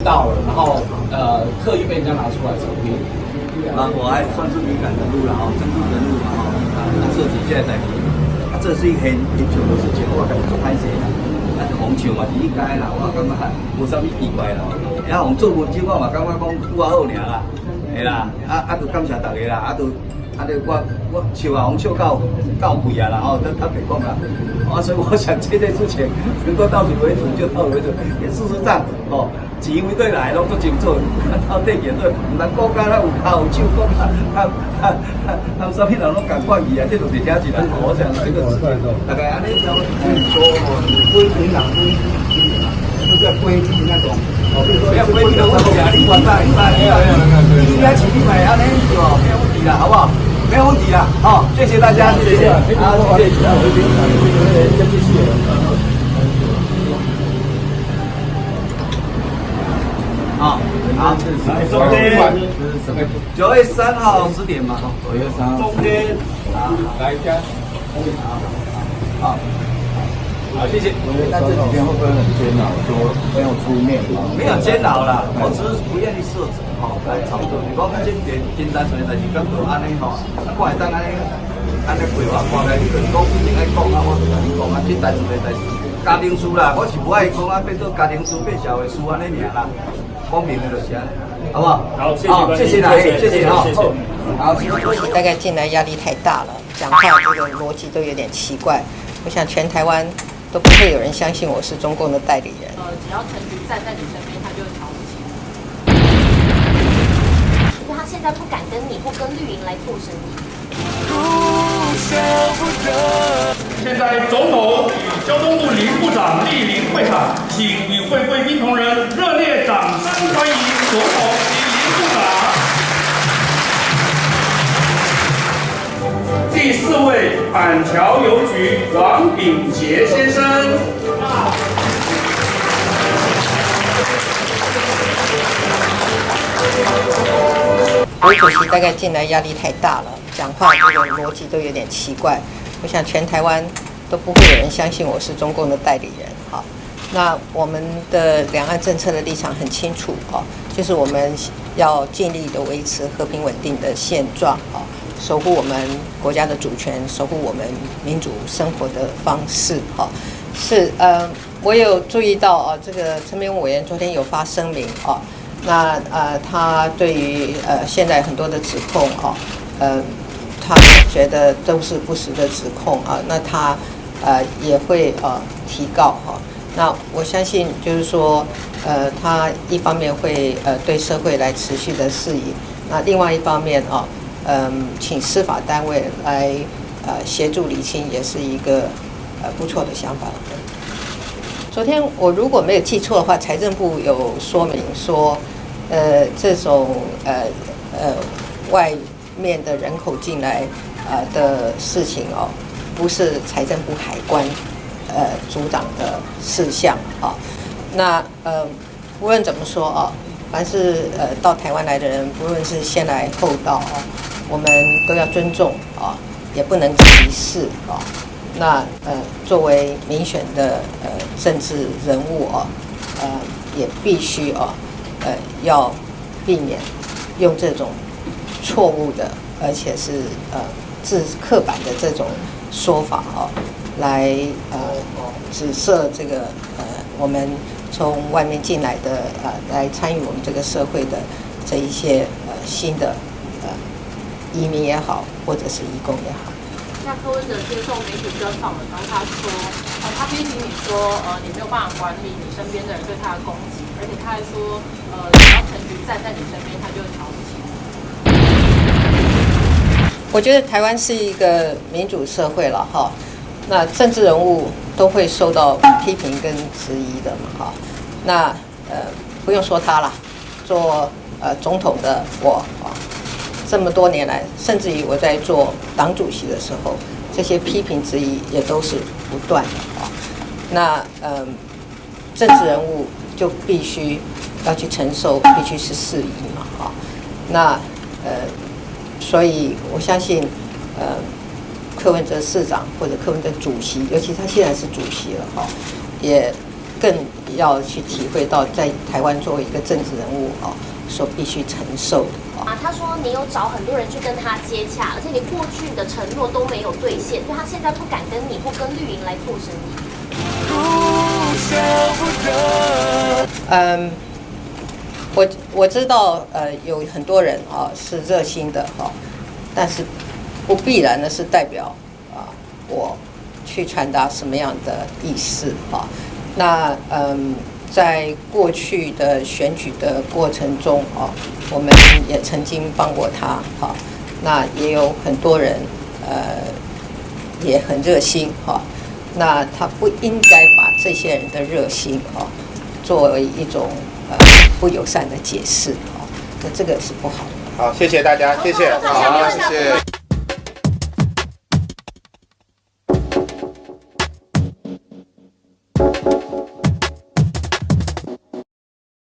到了，然后刻意被人家拿出来炒作。我还算是敏感人物了政治人物嘛这几件代志，这是一个很久的事情，我感觉做歹势啦。红唱嘛是应该啦，我感觉无啥物奇怪啦。然后做文章我嘛感觉讲拄啊好尔啦，嘿啦，就感谢大家啦，就我唱红唱到位啊啦这他别讲啦。所以我想这件事情能够到此为止就到为止。也事实上钱为对来拢做真做，到底言论唔通国家有脚有手，国家啥物人拢共管伊这就是正一啦。我想这个大概安尼说规定人就叫规矩那种。不要规矩的问题啊，你管大你应该请你买安尼没有问题啦，好不好？没有问题啦，谢谢大家，谢谢，好，谢谢。好，9月3号10点嘛，9月3号。中间，来一下。好，谢谢。那这几天会不会很煎熬？说没有出面吗？没有煎熬啦，我只是不愿意设置来操作。你讲这件简单纯的代志，咁就安尼我会当安尼规划看来，你就是讲一定爱讲我就甲你讲这代志的代志，家庭事啦，我是不爱讲变做家庭事变社会事安尼尔啦，讲明的就是安尼，好不好？好，谢谢大家，谢谢好。大概进来压力太大了，讲话这个逻辑都有点奇怪。我想全台湾都不会有人相信我是中共的代理人。只要陈菊站在你身边，他就瞧不起你。因为他现在不敢跟你或跟绿营来做生意。现在总统与交通部林部长莅临会场，请与会贵宾同仁热烈掌声欢迎总统及林部长。第4位，板桥邮局王炳杰先生。我主席大概进来压力太大了，讲话这个逻辑都有点奇怪。我想全台湾都不会有人相信我是中共的代理人。好，那我们的两岸政策的立场很清楚就是我们要尽力的维持和平稳定的现状守护我们国家的主权，守护我们民主生活的方式是我有注意到这个陈明委员昨天有发声明那他对于现在很多的指控他觉得都是不实的指控那他也会提告那我相信就是说他一方面会对社会来持续的释疑，那另外一方面请司法单位来协助厘清，也是一个不错的想法。昨天我如果没有记错的话，财政部有说明说，这种外面的人口进来的事情不是财政部海关组长的事项那无论怎么说凡是到台湾来的人，不论是先来后到我们都要尊重也不能歧视那作为民选的政治人物也必须要避免用这种错误的，而且是刻板的这种说法来指涉这个我们从外面进来的来参与我们这个社会的这一些新的移民也好，或者是移工也好。那柯文哲接受媒体专访的时候，他说，他批评你说，你没有办法管理你身边的人对他的攻击，而且他还说，只要陈菊站在你身边，他就会瞧不起你。我觉得台湾是一个民主社会了那政治人物都会受到批评跟质疑的嘛那不用说他了，做总统的我这么多年来，甚至于我在做党主席的时候，这些批评质疑也都是不断的那政治人物就必须要去承受，必须是适宜嘛那所以我相信柯文哲市长或者柯文哲主席，尤其他现在是主席了也更要去体会到在台湾作为一个政治人物所必须承受的他说你有找很多人去跟他接洽，而且你过去的承诺都没有兑现，所以他现在不敢跟你或跟绿营来做生意。我知道有很多人是热心的但是不必然的是代表我去传达什么样的意思那在过去的选举的过程中我们也曾经帮过他那也有很多人也很热心那他不应该把这些人的热心作为一种不友善的解释那这个是不好的。好，谢谢大家，谢谢，好，谢谢。